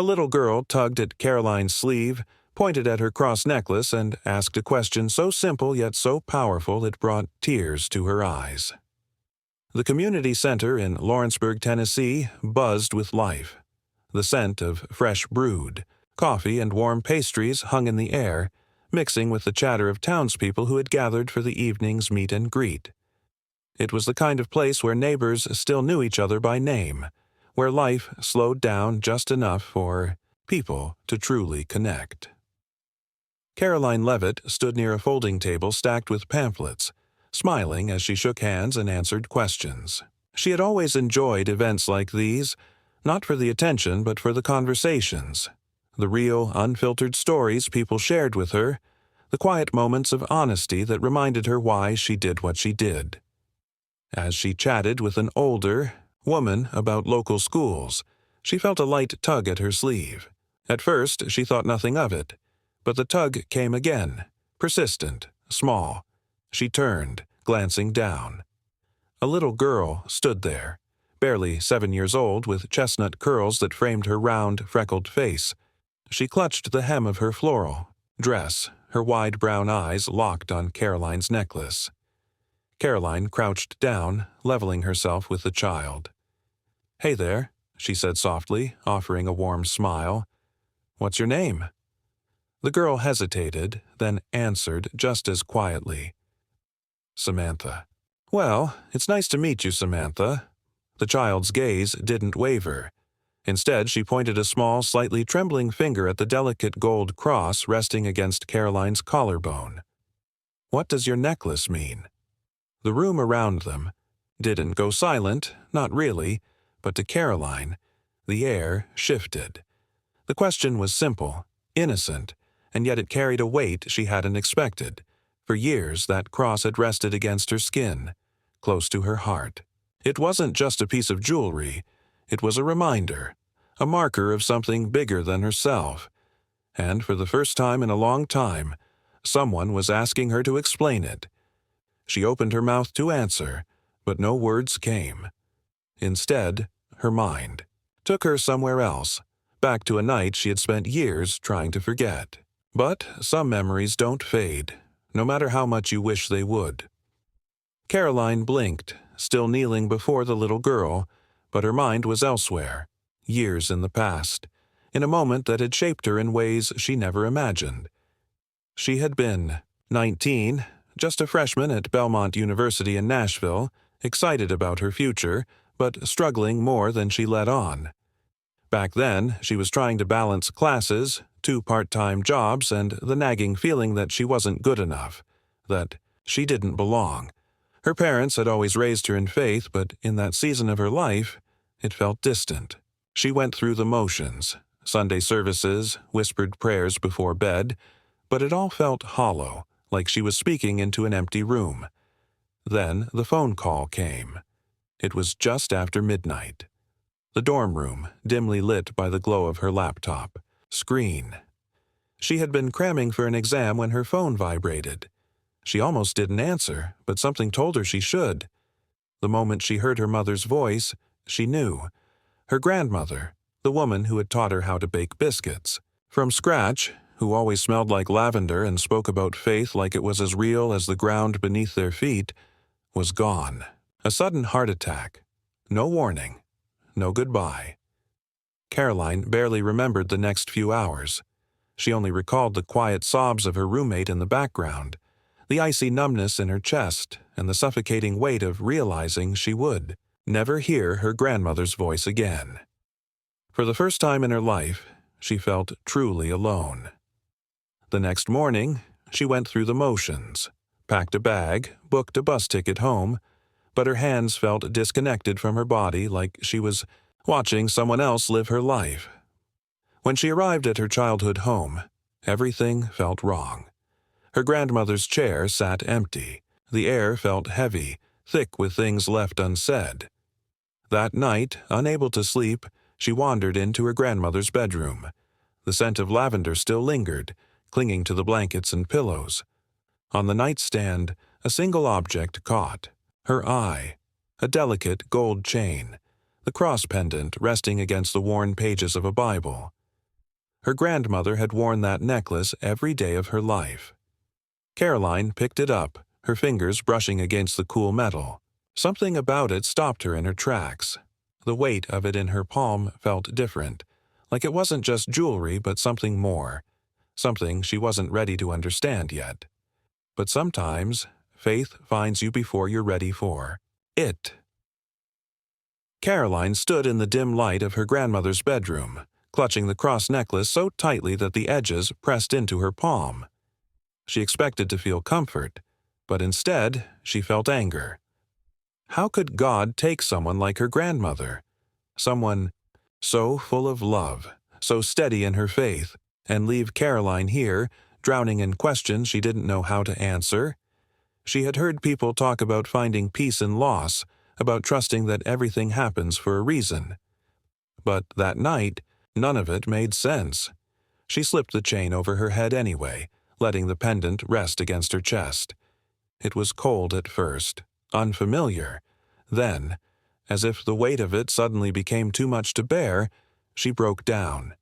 A little girl tugged at Karoline's sleeve, pointed at her cross necklace, and asked a question so simple yet so powerful it brought tears to her eyes. The community center in Lawrenceburg, Tennessee, buzzed with life. The scent of fresh brewed, coffee and warm pastries hung in the air, mixing with the chatter of townspeople who had gathered for the evening's meet and greet. It was the kind of place where neighbors still knew each other by name, where life slowed down just enough for people to truly connect. Karoline Leavitt stood near a folding table stacked with pamphlets, smiling as she shook hands and answered questions. She had always enjoyed events like these, not for the attention but for the conversations, the real, unfiltered stories people shared with her, the quiet moments of honesty that reminded her why she did what she did. As she chatted with an older woman about local schools, she felt a light tug at her sleeve. At first, she thought nothing of it, but the tug came again, persistent, small. She turned, glancing down. A little girl stood there, barely 7 years old, with chestnut curls that framed her round, freckled face. She clutched the hem of her floral dress, her wide brown eyes locked on Karoline's necklace. Karoline crouched down, leveling herself with the child. "Hey there," she said softly, offering a warm smile. "What's your name?" The girl hesitated, then answered just as quietly. "Samantha." "Well, it's nice to meet you, Samantha." The child's gaze didn't waver. Instead, she pointed a small, slightly trembling finger at the delicate gold cross resting against Karoline's collarbone. "What does your necklace mean?" The room around them didn't go silent, not really, but to Karoline, the air shifted. The question was simple, innocent, and yet it carried a weight she hadn't expected. For years, that cross had rested against her skin, close to her heart. It wasn't just a piece of jewelry. It was a reminder, a marker of something bigger than herself. And for the first time in a long time, someone was asking her to explain it. She opened her mouth to answer, but no words came. Instead, her mind took her somewhere else, back to a night she had spent years trying to forget. But some memories don't fade, no matter how much you wish they would. Karoline blinked, still kneeling before the little girl, but her mind was elsewhere, years in the past, in a moment that had shaped her in ways she never imagined. She had been 19, just a freshman at Belmont University in Nashville, excited about her future, but struggling more than she let on. Back then, she was trying to balance classes, 2 part-time jobs, and the nagging feeling that she wasn't good enough, that she didn't belong. Her parents had always raised her in faith, but in that season of her life, it felt distant. She went through the motions, Sunday services, whispered prayers before bed, but it all felt hollow, like she was speaking into an empty room. Then the phone call came. It was just after midnight. The dorm room, dimly lit by the glow of her laptop screen. She had been cramming for an exam when her phone vibrated. She almost didn't answer, but something told her she should. The moment she heard her mother's voice, she knew. Her grandmother, the woman who had taught her how to bake biscuits from scratch, who always smelled like lavender and spoke about faith like it was as real as the ground beneath their feet, was gone. A sudden heart attack. No warning. No goodbye. Karoline barely remembered the next few hours. She only recalled the quiet sobs of her roommate in the background, the icy numbness in her chest, and the suffocating weight of realizing she would never hear her grandmother's voice again. For the first time in her life, she felt truly alone. The next morning, she went through the motions, packed a bag, booked a bus ticket home, but her hands felt disconnected from her body like she was watching someone else live her life. When she arrived at her childhood home, everything felt wrong. Her grandmother's chair sat empty. The air felt heavy, thick with things left unsaid. That night, unable to sleep, she wandered into her grandmother's bedroom. The scent of lavender still lingered, clinging to the blankets and pillows. On the nightstand, a single object caught her eye, a delicate gold chain, the cross pendant resting against the worn pages of a Bible. Her grandmother had worn that necklace every day of her life. Karoline picked it up, her fingers brushing against the cool metal. Something about it stopped her in her tracks. The weight of it in her palm felt different, like it wasn't just jewelry but something more, something she wasn't ready to understand yet. But sometimes, faith finds you before you're ready for it. Karoline stood in the dim light of her grandmother's bedroom, clutching the cross necklace so tightly that the edges pressed into her palm. She expected to feel comfort, but instead she felt anger. How could God take someone like her grandmother, someone so full of love, so steady in her faith, and leave Karoline here, drowning in questions she didn't know how to answer? She had heard people talk about finding peace in loss, about trusting that everything happens for a reason. But that night, none of it made sense. She slipped the chain over her head anyway, letting the pendant rest against her chest. It was cold at first, unfamiliar. Then, as if the weight of it suddenly became too much to bear, she broke down.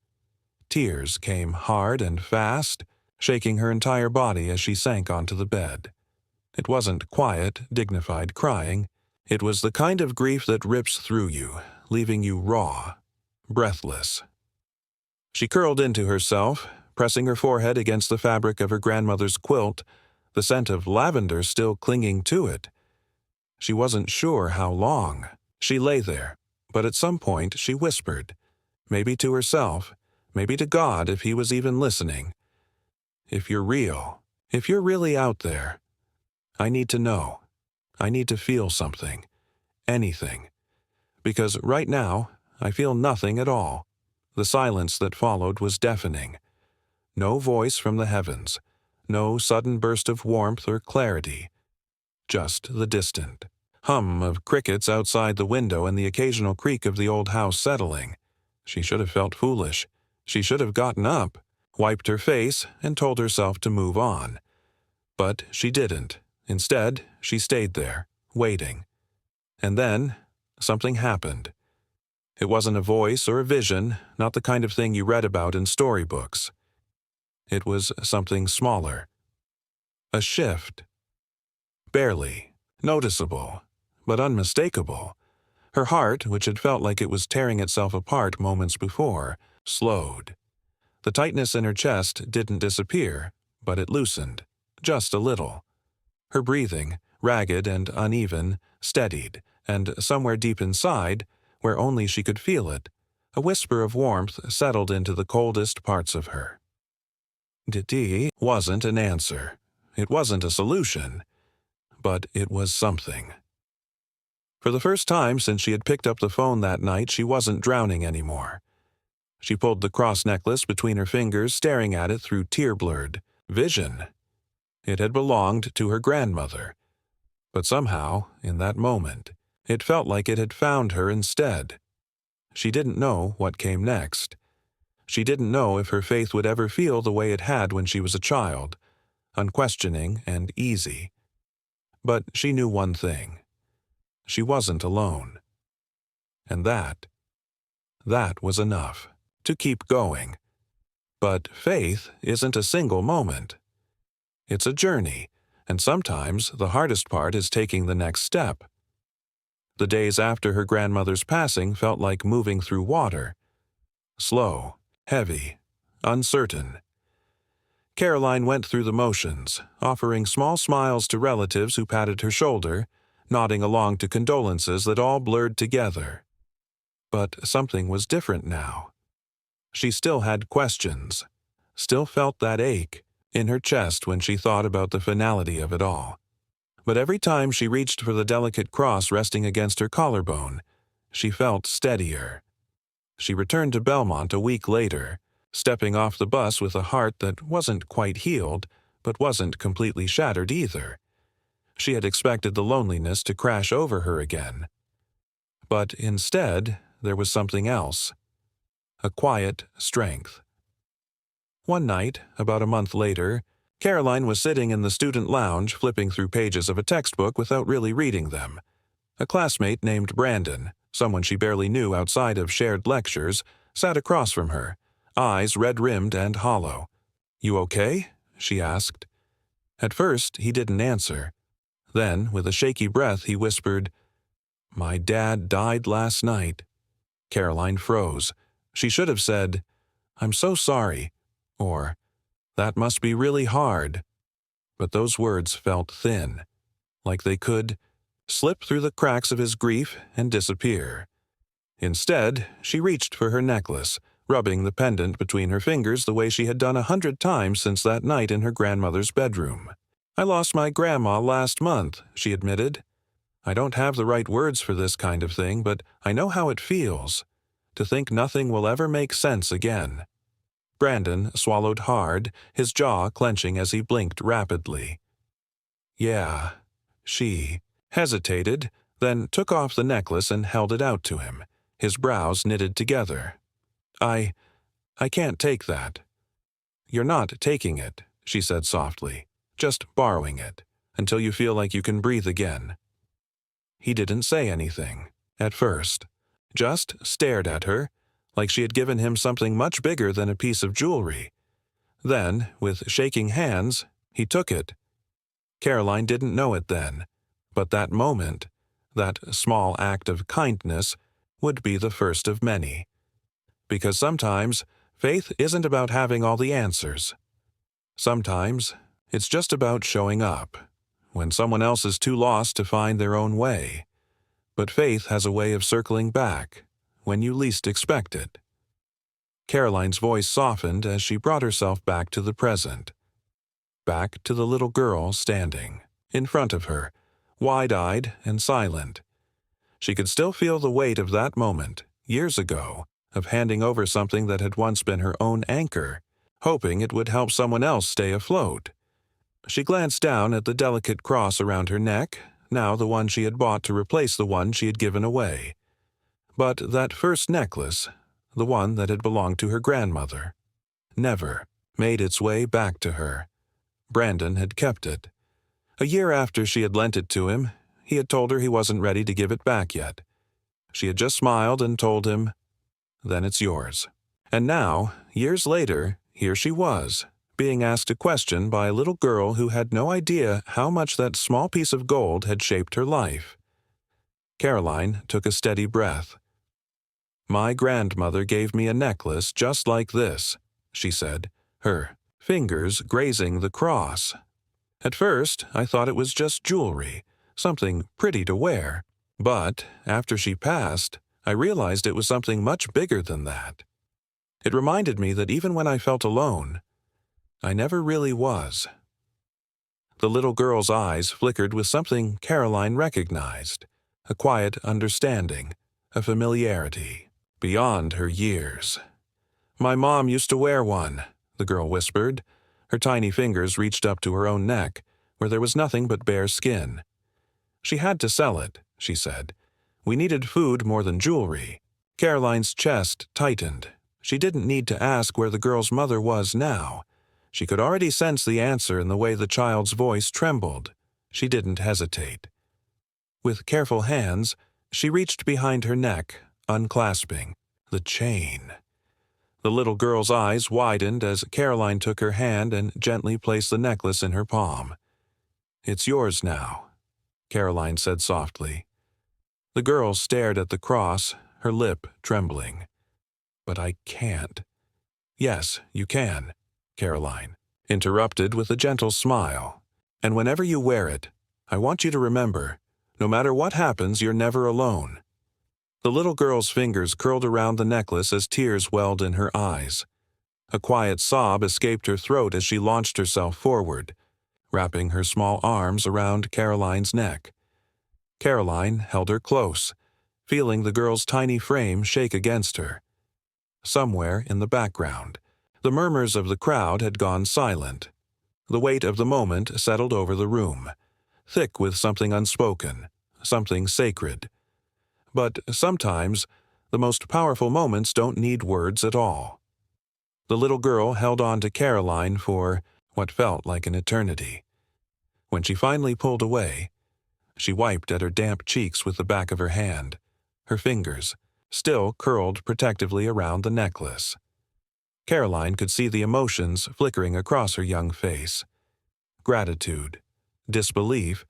Tears came hard and fast, shaking her entire body as she sank onto the bed. It wasn't quiet, dignified crying. It was the kind of grief that rips through you, leaving you raw, breathless. She curled into herself, pressing her forehead against the fabric of her grandmother's quilt, the scent of lavender still clinging to it. She wasn't sure how long. She lay there, but at some point she whispered, maybe to herself, maybe to God if he was even listening. If you're real, if you're really out there, I need to know. I need to feel something, anything. Because right now, I feel nothing at all. The silence that followed was deafening. No voice from the heavens, no sudden burst of warmth or clarity. Just the distant hum of crickets outside the window and the occasional creak of the old house settling. She should have felt foolish. She should have gotten up, wiped her face, and told herself to move on. But she didn't. Instead, she stayed there, waiting. And then, something happened. It wasn't a voice or a vision, not the kind of thing you read about in storybooks. It was something smaller. A shift. Barely. Noticeable. But unmistakable. Her heart, which had felt like it was tearing itself apart moments before, slowed. The tightness in her chest didn't disappear, but it loosened. Just a little. Her breathing, ragged and uneven, steadied, and somewhere deep inside, where only she could feel it, a whisper of warmth settled into the coldest parts of her. "Didi" wasn't an answer. It wasn't a solution. But it was something. For the first time since she had picked up the phone that night, she wasn't drowning anymore. She pulled the cross necklace between her fingers, staring at it through tear-blurred vision. It had belonged to her grandmother. But somehow, in that moment, it felt like it had found her instead. She didn't know what came next. She didn't know if her faith would ever feel the way it had when she was a child, unquestioning and easy. But she knew one thing. She wasn't alone. And that was enough to keep going. But faith isn't a single moment. It's a journey, and sometimes the hardest part is taking the next step. The days after her grandmother's passing felt like moving through water. Slow, heavy, uncertain. Karoline went through the motions, offering small smiles to relatives who patted her shoulder, nodding along to condolences that all blurred together. But something was different now. She still had questions, still felt that ache in her chest when she thought about the finality of it all. But every time she reached for the delicate cross resting against her collarbone, she felt steadier. She returned to Belmont a week later, stepping off the bus with a heart that wasn't quite healed, but wasn't completely shattered either. She had expected the loneliness to crash over her again. But instead, there was something else. A quiet strength. One night, about a month later, Karoline was sitting in the student lounge flipping through pages of a textbook without really reading them. A classmate named Brandon, someone she barely knew outside of shared lectures, sat across from her, eyes red-rimmed and hollow. "You okay?" she asked. At first, he didn't answer. Then, with a shaky breath, he whispered, "My dad died last night." Karoline froze. She should have said, "I'm so sorry," or, "That must be really hard." But those words felt thin, like they could slip through the cracks of his grief and disappear. Instead, she reached for her necklace, rubbing the pendant between her fingers the way she had done 100 times since that night in her grandmother's bedroom. "I lost my grandma last month," she admitted. "I don't have the right words for this kind of thing, but I know how it feels, to think nothing will ever make sense again." Brandon swallowed hard, his jaw clenching as he blinked rapidly. "Yeah," she hesitated, then took off the necklace and held it out to him, his brows knitted together. I can't take that." "You're not taking it," she said softly, "just borrowing it, until you feel like you can breathe again." He didn't say anything, at first, just stared at her, like she had given him something much bigger than a piece of jewelry. Then, with shaking hands, he took it. Karoline didn't know it then, but that moment, that small act of kindness, would be the first of many. Because sometimes, faith isn't about having all the answers. Sometimes, it's just about showing up, when someone else is too lost to find their own way. But faith has a way of circling back, when you least expect it. Karoline's voice softened as she brought herself back to the present. Back to the little girl standing in front of her, wide-eyed and silent. She could still feel the weight of that moment, years ago, of handing over something that had once been her own anchor, hoping it would help someone else stay afloat. She glanced down at the delicate cross around her neck, now the one she had bought to replace the one she had given away. But that first necklace, the one that had belonged to her grandmother, never made its way back to her. Brandon had kept it. A year after she had lent it to him, he had told her he wasn't ready to give it back yet. She had just smiled and told him, "Then it's yours." And now, years later, here she was, being asked a question by a little girl who had no idea how much that small piece of gold had shaped her life. Karoline took a steady breath. "My grandmother gave me a necklace just like this," she said, her fingers grazing the cross. "At first, I thought it was just jewelry, something pretty to wear. But, after she passed, I realized it was something much bigger than that. It reminded me that even when I felt alone, I never really was." The little girl's eyes flickered with something Karoline recognized, a quiet understanding, a familiarity, beyond her years. "My mom used to wear one," the girl whispered. Her tiny fingers reached up to her own neck, where there was nothing but bare skin. "She had to sell it," she said. "We needed food more than jewelry." Karoline's chest tightened. She didn't need to ask where the girl's mother was now. She could already sense the answer in the way the child's voice trembled. She didn't hesitate. With careful hands, she reached behind her neck, unclasping the chain. The little girl's eyes widened as Karoline took her hand and gently placed the necklace in her palm. "It's yours now," Karoline said softly. The girl stared at the cross, her lip trembling. "But I can't." "Yes, you can," Karoline interrupted with a gentle smile. "And whenever you wear it, I want you to remember, no matter what happens, you're never alone." The little girl's fingers curled around the necklace as tears welled in her eyes. A quiet sob escaped her throat as she launched herself forward, wrapping her small arms around Karoline's neck. Karoline held her close, feeling the girl's tiny frame shake against her. Somewhere in the background, the murmurs of the crowd had gone silent. The weight of the moment settled over the room, thick with something unspoken, something sacred. But sometimes, the most powerful moments don't need words at all. The little girl held on to Karoline for what felt like an eternity. When she finally pulled away, she wiped at her damp cheeks with the back of her hand, her fingers still curled protectively around the necklace. Karoline could see the emotions flickering across her young face. Gratitude, disbelief,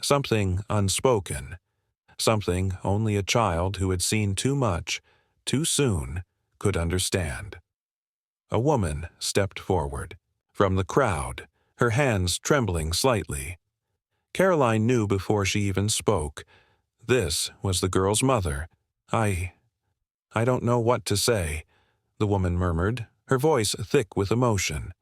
something unspoken, something only a child who had seen too much, too soon, could understand. A woman stepped forward. From the crowd, her hands trembling slightly. Karoline knew before she even spoke. This was the girl's mother. I don't know what to say," the woman murmured, her voice thick with emotion.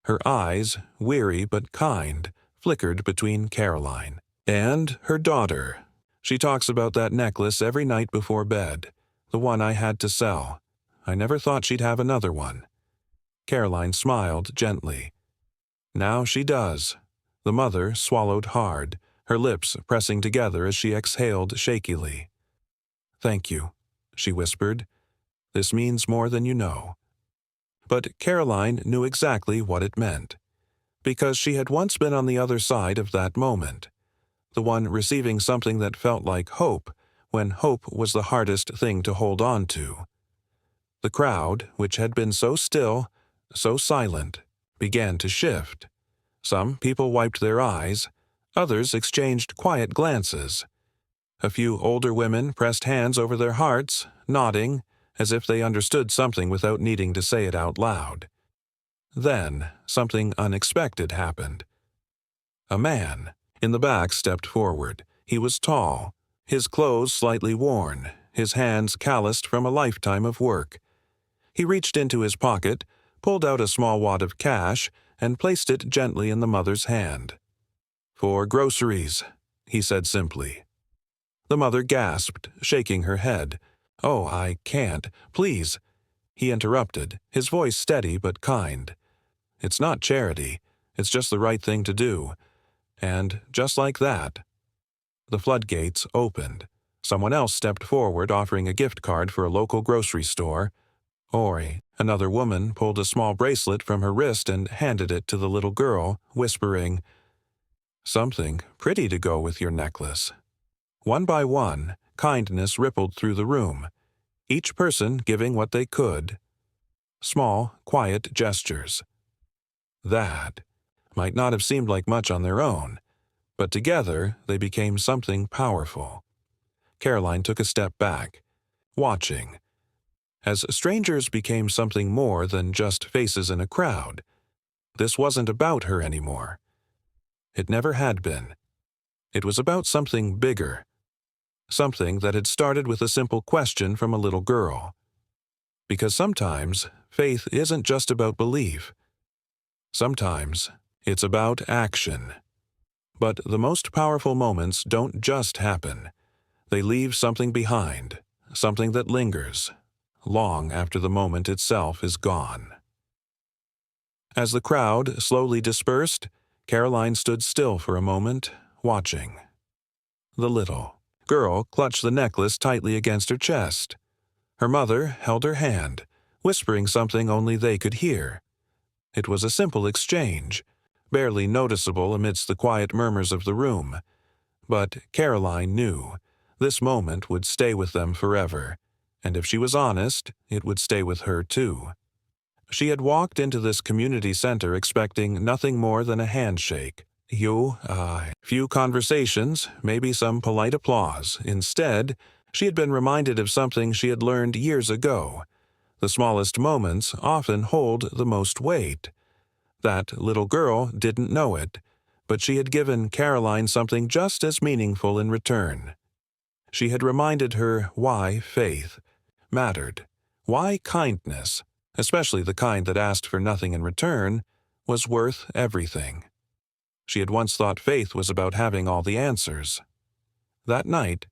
Her eyes, weary but kind, flickered between Karoline and her daughter. "She talks about that necklace every night before bed, the one I had to sell. I never thought she'd have another one." Karoline smiled gently. "Now she does." The mother swallowed hard, her lips pressing together as she exhaled shakily. "Thank you," she whispered. "This means more than you know." But Karoline knew exactly what it meant, because she had once been on the other side of that moment, the one receiving something that felt like hope, when hope was the hardest thing to hold on to. The crowd, which had been so still, so silent, began to shift. Some people wiped their eyes, others exchanged quiet glances. A few older women pressed hands over their hearts, nodding, as if they understood something without needing to say it out loud. Then, something unexpected happened. A man in the back stepped forward. He was tall, his clothes slightly worn, his hands calloused from a lifetime of work. He reached into his pocket, pulled out a small wad of cash, and placed it gently in the mother's hand. "For groceries," he said simply. The mother gasped, shaking her head. "Oh, I can't. Please." He interrupted, his voice steady but kind. "It's not charity. It's just the right thing to do." And just like that, the floodgates opened. Someone else stepped forward, offering a gift card for a local grocery store. Ori, another woman, pulled a small bracelet from her wrist and handed it to the little girl, whispering, "Something pretty to go with your necklace." One by one, kindness rippled through the room, each person giving what they could. Small, quiet gestures. That might not have seemed like much on their own, but together they became something powerful. Karoline took a step back, watching. As strangers became something more than just faces in a crowd, this wasn't about her anymore. It never had been. It was about something bigger, something that had started with a simple question from a little girl. Because sometimes faith isn't just about belief. Sometimes it's about action. But the most powerful moments don't just happen. They leave something behind, something that lingers, long after the moment itself is gone. As the crowd slowly dispersed, Karoline stood still for a moment, watching. The little girl clutched the necklace tightly against her chest. Her mother held her hand, whispering something only they could hear. It was a simple exchange, barely noticeable amidst the quiet murmurs of the room. But Karoline knew this moment would stay with them forever, and if she was honest, it would stay with her too. She had walked into this community center expecting nothing more than a handshake. Few conversations, maybe some polite applause. Instead, she had been reminded of something she had learned years ago. The smallest moments often hold the most weight. That little girl didn't know it, but she had given Karoline something just as meaningful in return. She had reminded her why faith mattered, why kindness, especially the kind that asked for nothing in return, was worth everything. She had once thought faith was about having all the answers. That night,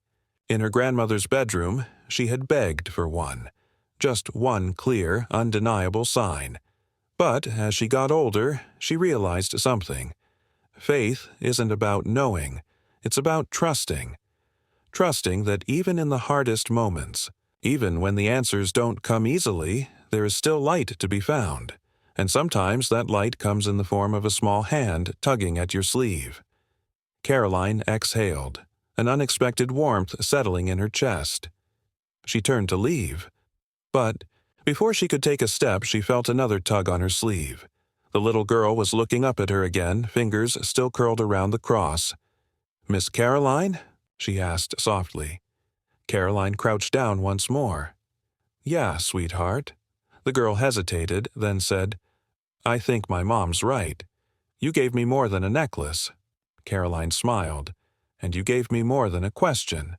in her grandmother's bedroom, she had begged for one, just one clear, undeniable sign. But as she got older, she realized something. Faith isn't about knowing, it's about trusting. Trusting that even in the hardest moments, even when the answers don't come easily, there is still light to be found. And sometimes that light comes in the form of a small hand tugging at your sleeve. Karoline exhaled, an unexpected warmth settling in her chest. She turned to leave. But Before she could take a step, she felt another tug on her sleeve. The little girl was looking up at her again, fingers still curled around the cross. "Miss Karoline?" she asked softly. Karoline crouched down once more. "Yeah, sweetheart." The girl hesitated, then said, "I think my mom's right. You gave me more than a necklace." Karoline smiled. "And you gave me more than a question."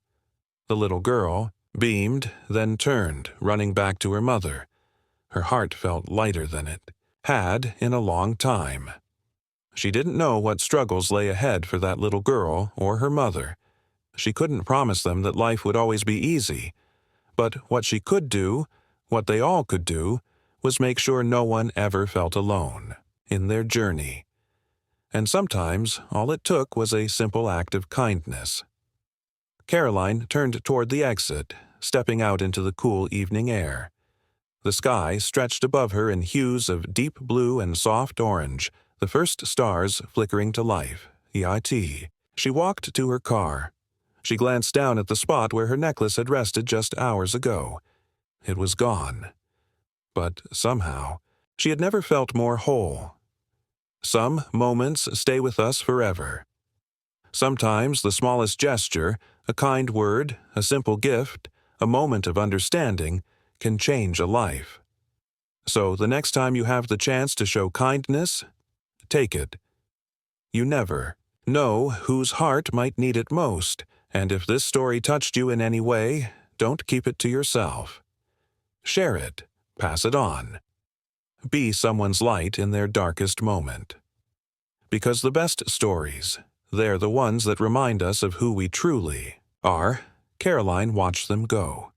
The little girl beamed, then turned, running back to her mother. Her heart felt lighter than it had in a long time. She didn't know what struggles lay ahead for that little girl or her mother. She couldn't promise them that life would always be easy. But what she could do, what they all could do, was make sure no one ever felt alone in their journey. And sometimes all it took was a simple act of kindness. Karoline turned toward the exit, stepping out into the cool evening air. The sky stretched above her in hues of deep blue and soft orange, the first stars flickering to life. EIT. She walked to her car. She glanced down at the spot where her necklace had rested just hours ago. It was gone. But somehow, she had never felt more whole. Some moments stay with us forever. Sometimes the smallest gesture, a kind word, a simple gift, a moment of understanding, can change a life. So the next time you have the chance to show kindness, take it. You never know whose heart might need it most, and if this story touched you in any way, don't keep it to yourself. Share it. Pass it on. Be someone's light in their darkest moment. Because the best stories, they're the ones that remind us of who we truly are. Karoline watched them go.